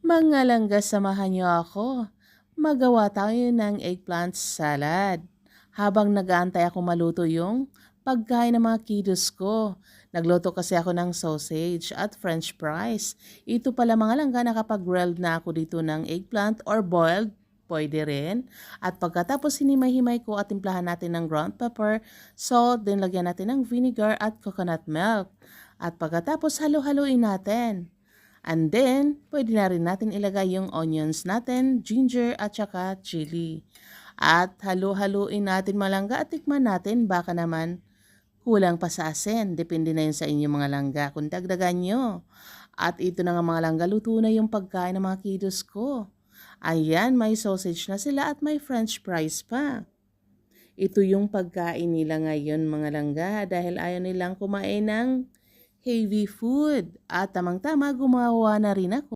Mga langga, samahan niyo ako. Magawa tayo ng eggplant salad. Habang nag-aantay ako maluto yung pagkain ng mga kiddos ko. Nagluto kasi ako ng sausage at french fries. Ito pala mga langga, nakapag-grilled na ako dito ng eggplant or boiled. Pwede rin. At pagkatapos hinimay-himay ko at timplahan natin ng ground pepper, salt, din lagyan natin ng vinegar at coconut milk. At pagkatapos halo-haluin natin. And then, pwede na rin natin ilagay yung onions natin, ginger at saka chili. At halu-haluin natin malangga at tikman natin, baka naman kulang pa sa asin. Depende na yun sa inyong mga langga kung dagdagan nyo. At ito na nga mga langga, luto na yung pagkain ng mga kiddos ko. Ayan, may sausage na sila at may french fries pa. Ito yung pagkain nila ngayon mga langga dahil ayaw nilang kumain ng heavy food. At tamang-tama, gumawa na rin ako.